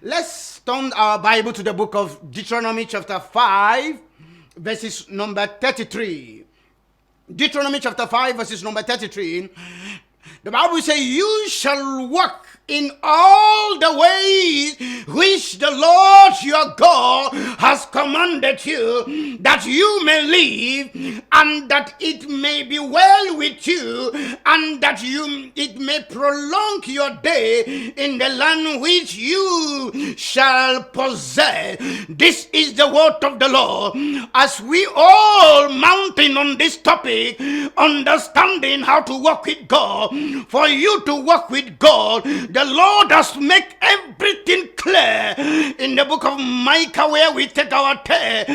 Let's turn our Bible to the book of Deuteronomy chapter 5, verses number 33. Deuteronomy chapter 5, verses number 33. The Bible says, you shall walk in all the ways which the Lord your God has commanded you, that you may live, and that it may be well with you, and that it may prolong your day in the land which you shall possess. This is the word of the Lord. As we all mountain on this topic, understanding how to walk with God, for you to walk with God, the Lord has made everything clear in the book of Micah, where we take our text,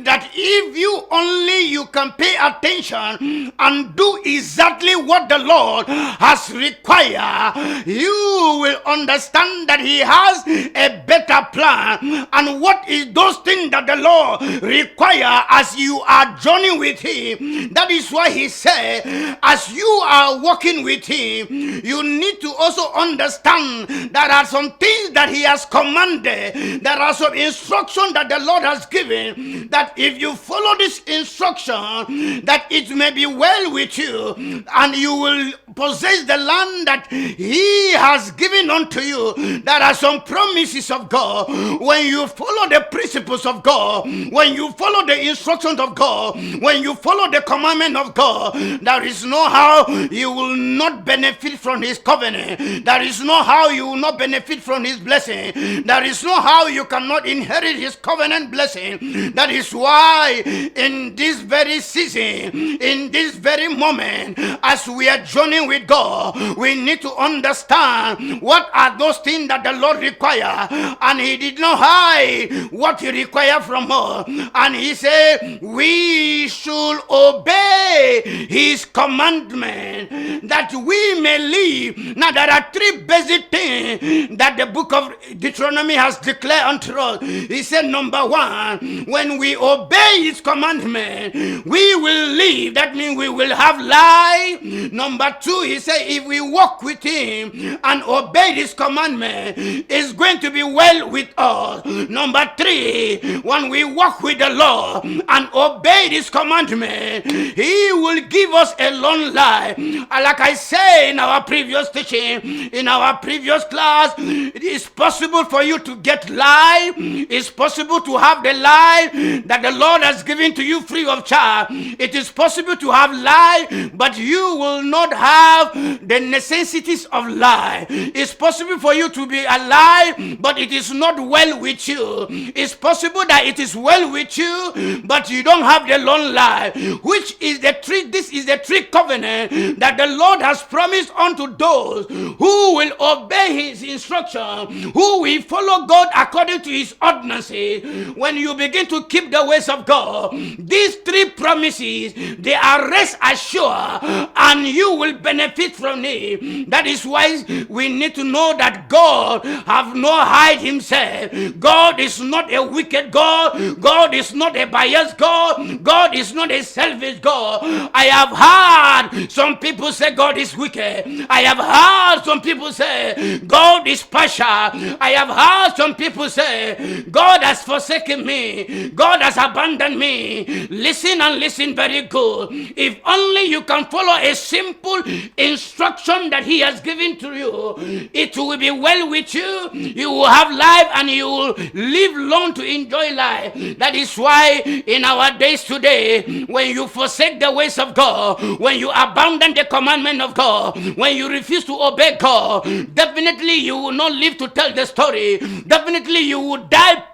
that if you can pay attention and do exactly what the Lord has required, you will understand that He has a better plan. And what is those things that the Lord requires as you are journeying with Him? That is why He said, as you are walking with Him, you need to also understand there are some things that He has commanded. There are some instructions that the Lord has given, that if you follow this instruction, that it may be well with you, and you will possess the land that He has given unto you. There are some promises of God. When you follow the principles of God, when you follow the instructions of God, when you follow the commandment of God, there is no how you will not benefit from His covenant. There is no how you will not benefit from His blessing. There is no how you cannot inherit His covenant blessing. That is why in this very season, in this very moment, as we are journeying with God, we need to understand what are those things that the Lord requires. And He did not hide what He required from us. And He said we should obey His commandment, that we may live. Now there are three basic things that the book of Deuteronomy has declared unto us. He said, number one, when we obey His commandment, we will live. That means we will have life. Number two, He said, if we walk with Him and obey His commandment, it's going to be well with us. Number three, when we walk with the Lord and obey His commandment, He will give us a long life. Like I say in our previous teaching, in our previous class, it is possible for you to get life. It's possible to have the life that the Lord has given to you free of charge. It is possible to have life, but you will not have the necessities of life. It's possible for you to be alive, but it is not well with you. It's possible that it is well with you, but you don't have the long life, which is the tree. This is the tree covenant that the Lord has promised unto those who will obey His instruction, who will follow God according to His ordinances. When you begin to keep the ways of God, these three promises, they are rest assured, and you will benefit from it. That is why we need to know that God have not hide Himself. God is not a wicked God. God is not a biased God. God is not a selfish God. I have heard some people say God is wicked. I have heard some people say God is partial. I have heard some people say God has forsaken me. God has abandoned me. Listen and listen very good. If only you can follow a simple instruction that He has given to you, it will be well with you. You will have life and you will live long to enjoy life. That is why in our days today, when you forsake the ways of God, when you abandon the commandment of God, when you refuse to obey God, definitely you will not live to tell the story. Definitely you will die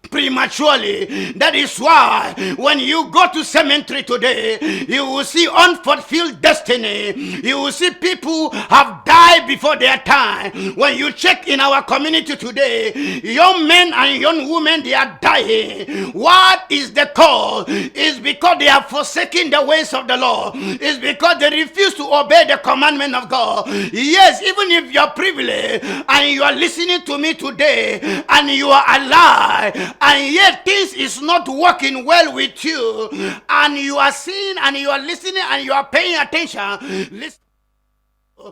prematurely. That is why when you go to cemetery today, you will see unfulfilled destiny. You will see people have died before their time. When you check in our community today, young men and young women, they are dying. What is the cause? It's because they have forsaken the ways of the Lord. It's because they refuse to obey the commandment of God. Yes, even if you are privileged and you are listening to me today and you are alive, and yet things is not working well with you, and you are seeing and you are listening and you are paying attention, listen.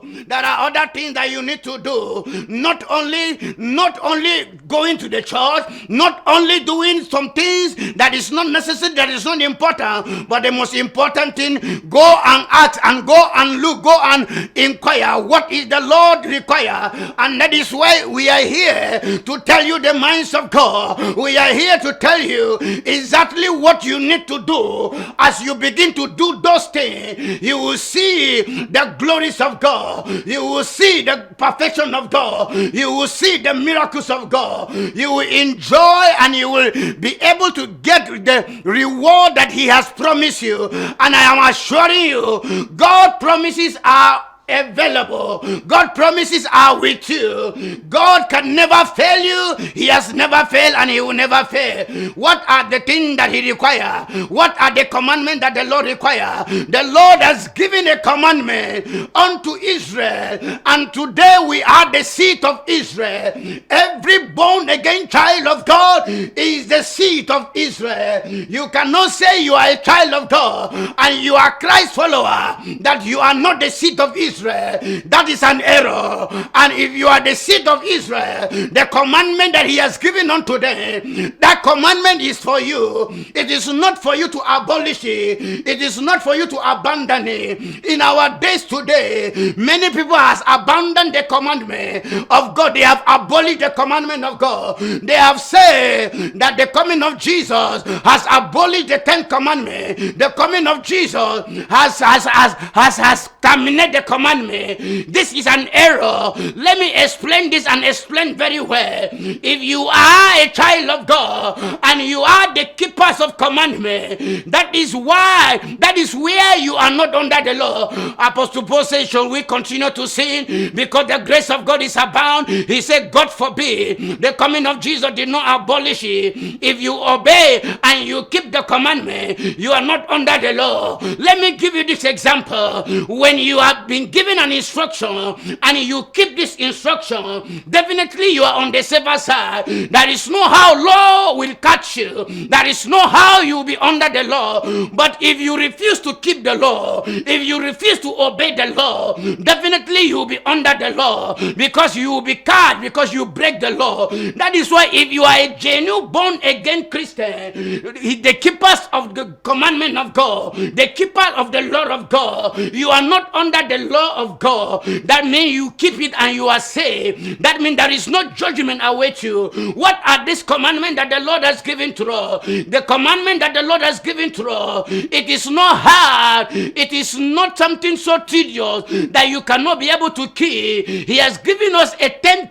There are other things that you need to do. Not only going to the church, not only doing some things that is not necessary, that is not important, but the most important thing, go and ask and go and look, go and inquire what is the Lord require. And that is why we are here to tell you the minds of God. We are here to tell you exactly what you need to do. As you begin to do those things, you will see the glories of God. You will see the perfection of God. You will see the miracles of God. You will enjoy and you will be able to get the reward that He has promised you. And I am assuring you, God promises are available. God promises are with you. God can never fail you. He has never failed and He will never fail. What are the things that He requires? What are the commandments that the Lord requires? The Lord has given a commandment unto Israel, and today we are the seed of Israel. Every born again child of God is the seed of Israel. You cannot say you are a child of God and you are Christ follower that you are not the seed of Israel. That is an error. And if you are the seed of Israel, the commandment that He has given unto them, that commandment is for you. It is not for you to abolish it. It is not for you to abandon it. In our days today, many people has abandoned the commandment of God. They have abolished the commandment of God. They have said that the coming of Jesus has abolished the 10 commandments. The coming of Jesus has terminated the commandment. This is an error. Let me explain this and explain very well. If you are a child of God and you are the keepers of commandment, that is where you are not under the law. Apostle Paul says, shall we continue to sin because the grace of God is abound? He said, God forbid. The coming of Jesus did not abolish it. If you obey and you keep the commandment, you are not under the law. Let me give you this example. When you have been given an instruction and you keep this instruction, definitely you are on the safer side. There is no how law will catch you. There is no how you will be under the law. But if you refuse to keep the law, if you refuse to obey the law, definitely you will be under the law, because you will be caught because you break the law. That is why if you are a genuine born again Christian, the keepers of the commandment of God, the keeper of the law of God, you are not under the law of God. That means you keep it and you are saved. That means there is no judgment await you. What are these commandments that the Lord has given to us? The commandment that the Lord has given to us, it is not hard. It is not something so tedious that you cannot be able to keep. He has given us a 10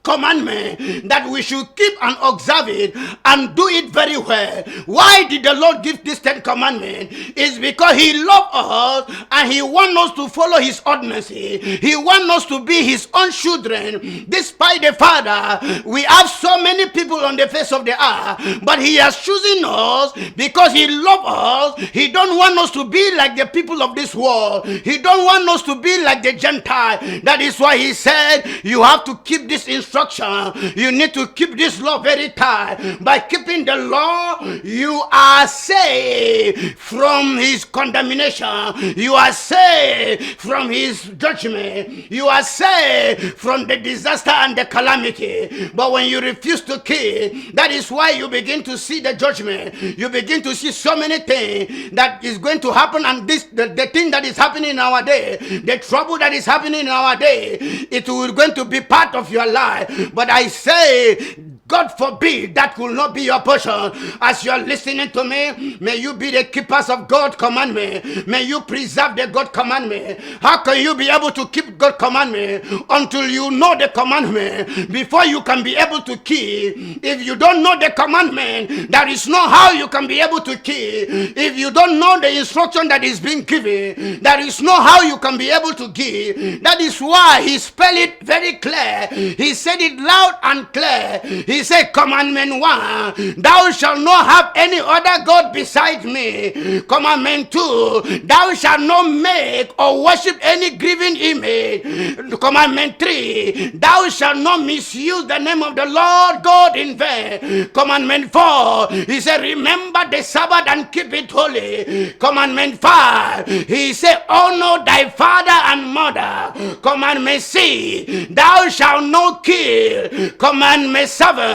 commandment that we should keep and observe it and do it very well. Why did the Lord give this 10 commandments? It's because He loves us and He wants us to follow His ordinances. He wants us to be His own children. Despite the Father, we have so many people on the face of the earth, but He has chosen us because He loves us. He don't want us to be like the people of this world. He don't want us to be like the Gentile. That is why He said you have to keep this instruction. You need to keep this law very tight. By keeping the law, you are saved from His condemnation. You are saved from His judgment. You are saved from the disaster and the calamity. But when you refuse to keep, that is why you begin to see the judgment. You begin to see so many things that is going to happen. And the thing that is happening in our day, the trouble that is happening in our day, it will going to be part of your life. But I say, God forbid that will not be your portion. As you are listening to me, may you be the keepers of God's commandment. May you preserve the God commandment. How can you be able to keep God commandment until you know the commandment? Before you can be able to keep. If you don't know the commandment, there is no how you can be able to keep. If you don't know the instruction that is being given, there is no how you can be able to give. That is why He spelled it very clear. He said it loud and clear. He He said, commandment 1, thou shalt not have any other God beside me. Commandment 2, thou shalt not make or worship any graven image. Commandment 3, thou shalt not misuse the name of the Lord God in vain. Commandment 4, he said, remember the Sabbath and keep it holy. Commandment 5, he said, honor thy father and mother. Commandment 6, thou shalt not kill. Commandment 7,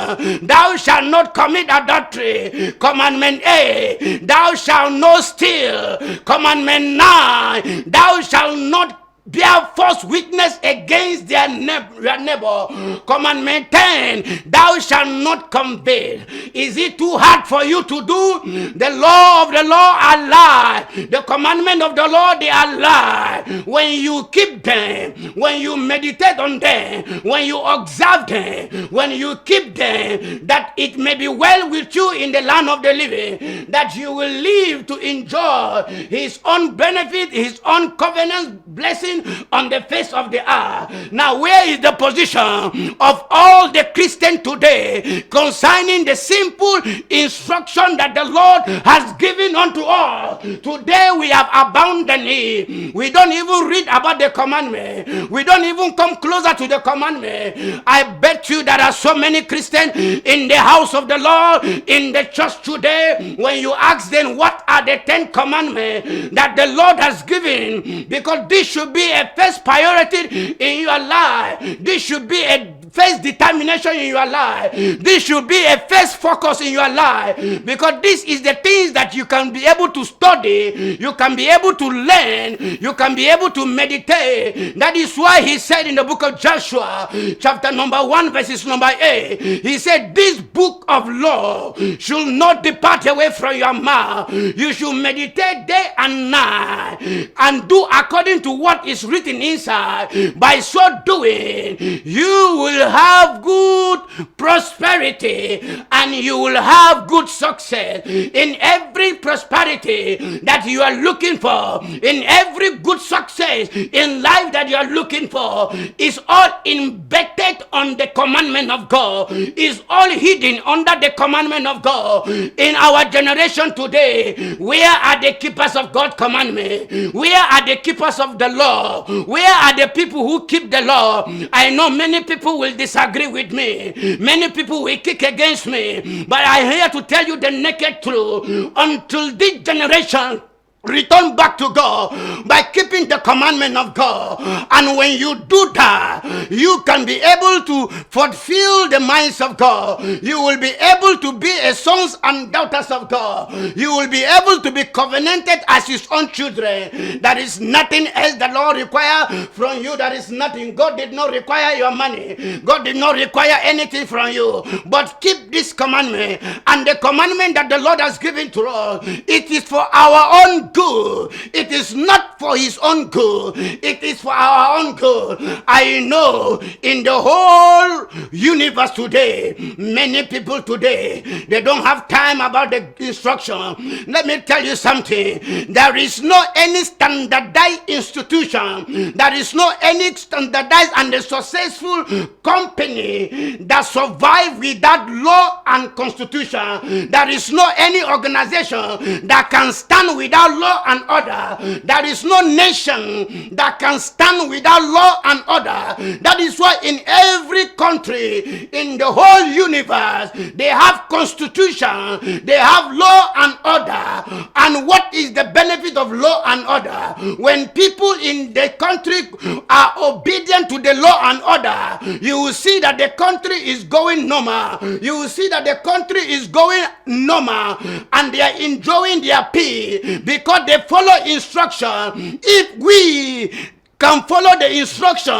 thou shalt not commit adultery. Commandment 8, thou shalt not steal. Commandment 9, thou shalt not bear false witness against their neighbor. Commandment 10, thou shalt not covet. Is it too hard for you to do? The law of the law are lie. The commandment of the Lord, they are lie. When you keep them, when you meditate on them, when you observe them, when you keep them, that it may be well with you in the land of the living, that you will live to enjoy his own benefit, his own covenant blessing on the face of the earth. Now, where is the position of all the Christians today concerning the simple instruction that the Lord has given unto us? Today we have abandoned it. We don't even read about the commandment. We don't even come closer to the commandment. I bet you there are so many Christians in the house of the Lord, in the church today, when you ask them what are the 10 commandments that the Lord has given, because this should be a first priority in your life. This should be a first determination in your life. This should be a first focus in your life, because this is the things that you can be able to study, you can be able to learn, you can be able to meditate. That is why he said in the book of Joshua, chapter number 1, verses number 8, he said, this book of law should not depart away from your mouth. You should meditate day and night and do according to what is written inside. By so doing, you will have good prosperity and you will have good success in every prosperity that you are looking for. In every good success in life that you are looking for is all embedded on the commandment of God, is all hidden under the commandment of God. In our generation today, where are the keepers of God's commandment? Where are the keepers of the law? Where are the people who keep the law? I know many people will disagree with me. Many people will kick against me. But I am here to tell you the naked truth. Until this generation return back to God by keeping the commandment of God. And when you do that, you can be able to fulfill the minds of God. You will be able to be a sons and daughters of God. You will be able to be covenanted as his own children. There is nothing else the Lord requires from you. There is nothing. God did not require your money. God did not require anything from you. But keep this commandment. And the commandment that the Lord has given to us, it is for our own good. It is not for his own good. It is for our own good. I know in the whole universe today, many people today, they don't have time about the instruction. Let me tell you something. There is no any standardized institution. There is no any standardized and a successful company that survive without law and constitution. There is no any organization that can stand without law and order. There is no nation that can stand without law and order. That is why in every country in the whole universe, they have constitution, they have law and order. And what is the benefit of law and order? When people in the country are obedient to the law and order, you will see that the country is going normal. You will see that the country is going normal and they are enjoying their peace because they follow instruction. If we can follow the instruction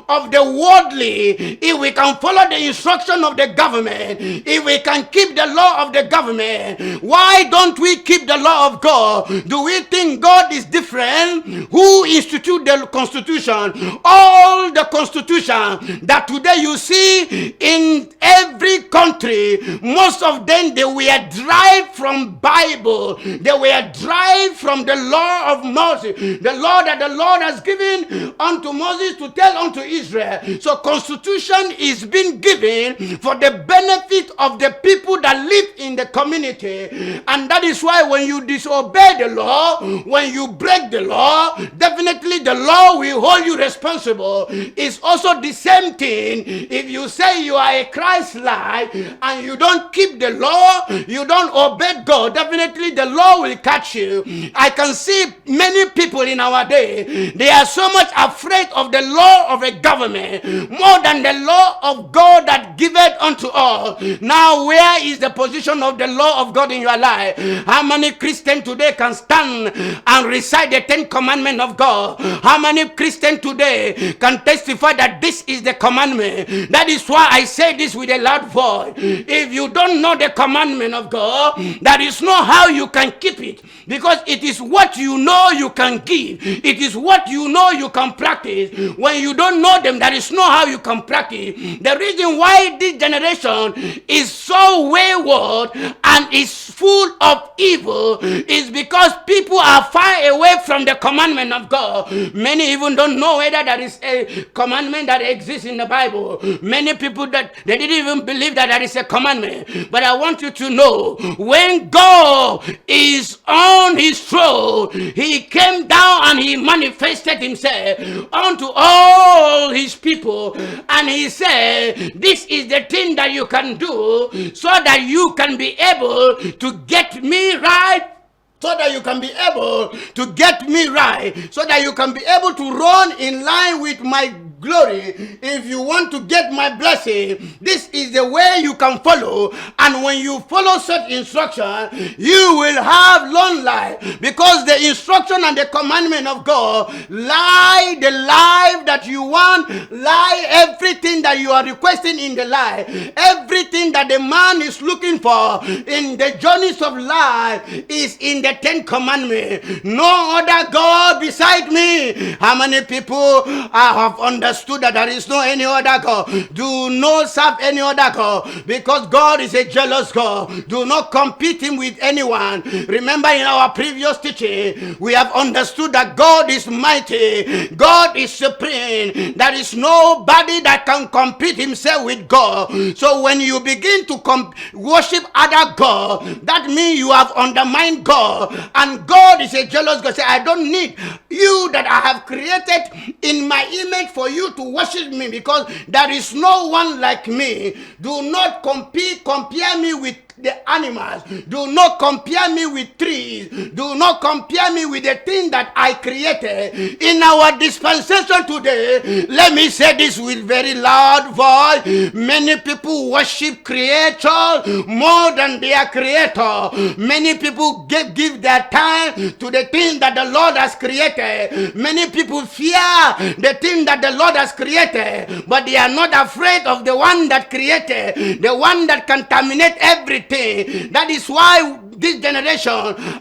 of the worldly, if we can follow the instruction of the government, if we can keep the law of the government, why don't we keep the law of God? Do we think God is different? Who instituted the constitution? All the constitution that today you see in every country, most of them, they were derived from Bible. They were derived from the law of Moses, the law that the Lord has given unto Moses to tell unto Israel. So constitution is being given for the benefit of the people that live in the community. And that is why when you disobey the law, when you break the law, definitely the law will hold you responsible. It's also the same thing if you say you are a Christ-like and you don't keep the law, you don't obey God, definitely the law will catch you. I can see many people in our day, they are so much afraid of the law of a government more than the law of God that giveth unto all. Now, where is the position of the law of God in your life? How many Christians today can stand and recite the 10 commandments of God? How many Christians today can testify that this is the commandment? That is why I say this with a loud voice. If you don't know the commandment of God, there is no how you can keep it, because it is what you know you can give. It is what you know you can practice. When you don't know them, there is no how you can practice. The reason why this generation is so wayward and is full of evil is because people are far away from the commandment of God. Many even don't know whether there is a commandment that exists in the Bible. Many people that they didn't even believe that there is a commandment. But I want you to know, when God is on his throne, he came down and he manifested himself unto all his people, and he said, this is the thing that you can do so that you can be able to get me right, so that you can be able to get me right, so that you can be able to run in line with my glory. If you want to get my blessing, this is the way you can follow. And when you follow such instruction, you will have long life, because the instruction and the commandment of God lie the life that you want, lie everything that you are requesting in the life, everything that the man is looking for in the journeys of life is in the 10 commandments. No other God beside me. How many people have understood that there is no any other God? Do not serve any other God, because God is a jealous God. Do not compete him with anyone. Remember, in our previous teaching, we have understood that God is mighty, God is supreme. There is nobody that can compete himself with God. So when you begin to worship other God, that means you have undermined God. And God is a jealous God. Say, I don't need you that I have created in my image for you to worship me, because there is no one like me. Do not compare me with the animals. Do not compare me with trees. Do not compare me with the thing that I created. In our dispensation today, let me say this with very loud voice. Many people worship creator more than their creator. Many people give their time to the thing that the Lord has created. Many people fear the thing that the Lord has created, but they are not afraid of the one that created, the one that can terminate everything. That is why this generation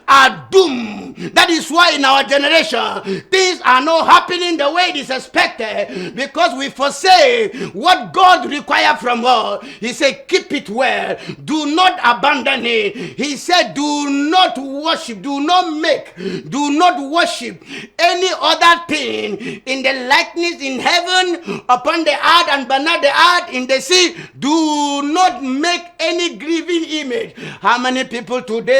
are doomed. That is why in our generation things are not happening the way it is expected, because we forsake what God requires from us. He said, keep it well, do not abandon it. He said, do not worship, do not worship any other thing in the likeness in heaven, upon the earth, and beneath the earth, in the sea. Do not make any grieving image. How many people today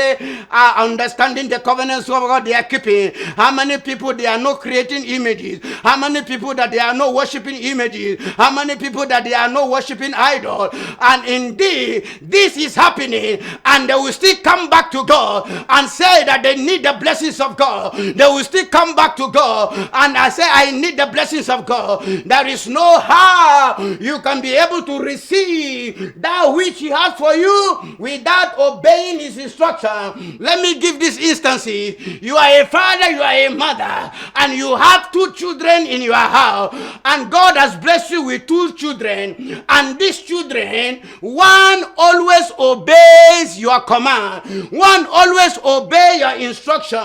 are understanding the covenants of God they are keeping? How many people they are not creating images? How many people that they are not worshiping images? How many people that they are not worshiping idols? And indeed, this is happening, and they will still come back to God and say that they need the blessings of God. They will still come back to God and I say, I need the blessings of God. There is no how you can be able to receive that which He has for you without obeying His instruction. instruction. Let me give these instances. You are a father, you are a mother, and you have 2 children in your house, and God has blessed you with 2 children, and these children, one always obeys your command, one always obey your instruction,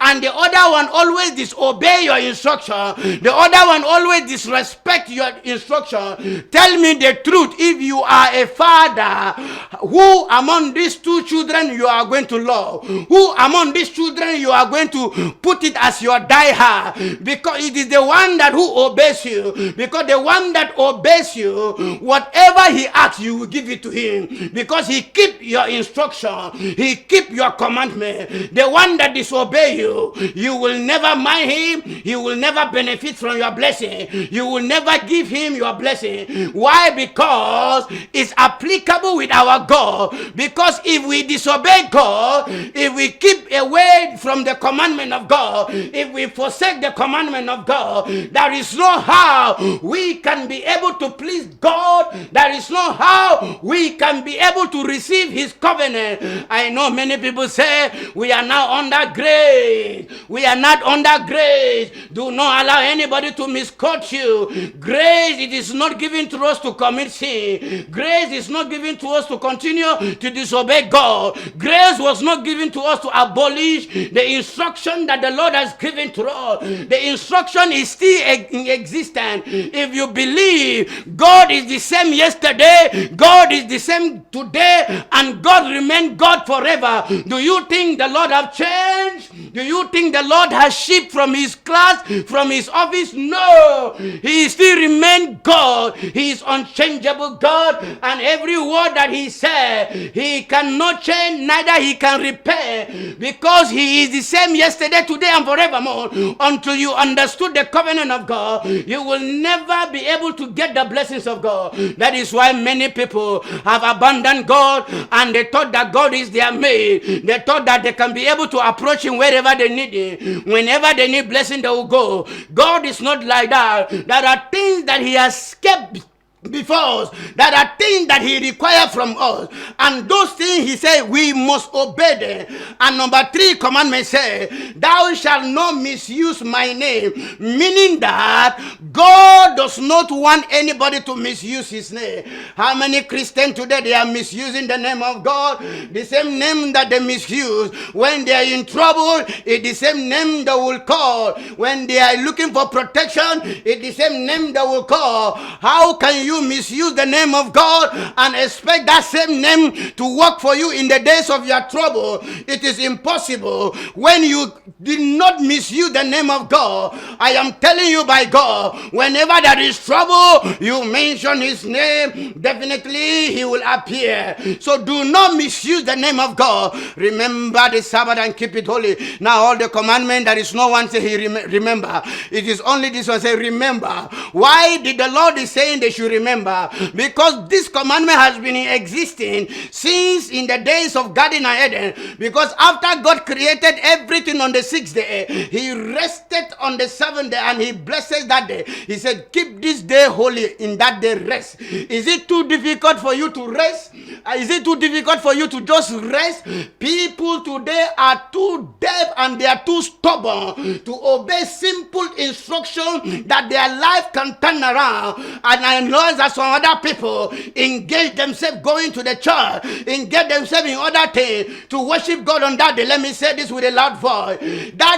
and the other one always disobey your instruction, the other one always disrespect your instruction. Tell me the truth. If you are a father, who among these 2 children you are going to love? Who among these children you are going to put it as your die-hard? Because it is the one that who obeys you. Because the one that obeys you, whatever he asks, you will give it to him. Because he keep your instruction, he keep your commandment. The one that disobey you, you will never mind him. You will never benefit from your blessing. You will never give him your blessing. Why? Because it's applicable with our God. Because if we disobey God, if we keep away from the commandment of God, if we forsake the commandment of God, there is no how we can be able to please God. There is no how we can be able to receive his covenant. I know many people say we are now under grace. We are not under grace. Do not allow anybody to misquote you. Grace, it is not given to us to commit sin. Grace is not given to us to continue to disobey God. Grace was not given to us to abolish the instruction that the Lord has given to us. The instruction is still in existence. If you believe God is the same yesterday, God is the same today, and God remains God forever, do you think the Lord have changed? Do you think the Lord has shifted from his class, from his office? No. He still remains God. He is unchangeable God, and every word that he said, he cannot change, neither he can repair, because he is the same yesterday, today, and forevermore. Until you understood the covenant of God, you will never be able to get the blessings of God. That is why many people have abandoned God, and they thought that God is their mate. They thought that they can be able to approach him wherever they need him. Whenever they need blessing, they will go. God is not like that. There are things that he has kept before us, that are things that he requires from us, and those things he said we must obey them. And number 3 commandment say, thou shalt not misuse my name, meaning that God does not want anybody to misuse his name. How many Christians today, they are misusing the name of God? The same name that they misuse when they are in trouble, it's the same name they will call. When they are looking for protection, it's the same name they will call. How can you misuse the name of God and expect that same name to work for you in the days of your trouble? It is impossible. When you did not misuse the name of God, I am telling you by God, whenever there is trouble, you mention his name, definitely he will appear. So do not misuse the name of God. Remember the Sabbath and keep it holy. Now all the commandment, there is no one say he remember. It is only this one say remember. Why did the Lord is saying they should remember? Because this commandment has been existing since in the days of Garden and Eden. Because after God created everything on the 6th day, he rested on the 7th day and he blesses that day. He said, keep this day holy, in that day rest. Is it too difficult for you to rest? Is it too difficult for you to just rest? People today are too deaf and they are too stubborn to obey simple instruction that their life can turn around. And I know that some other people engage themselves going to the church, engage themselves in other things to worship God on that day. Let me say this with a loud voice. That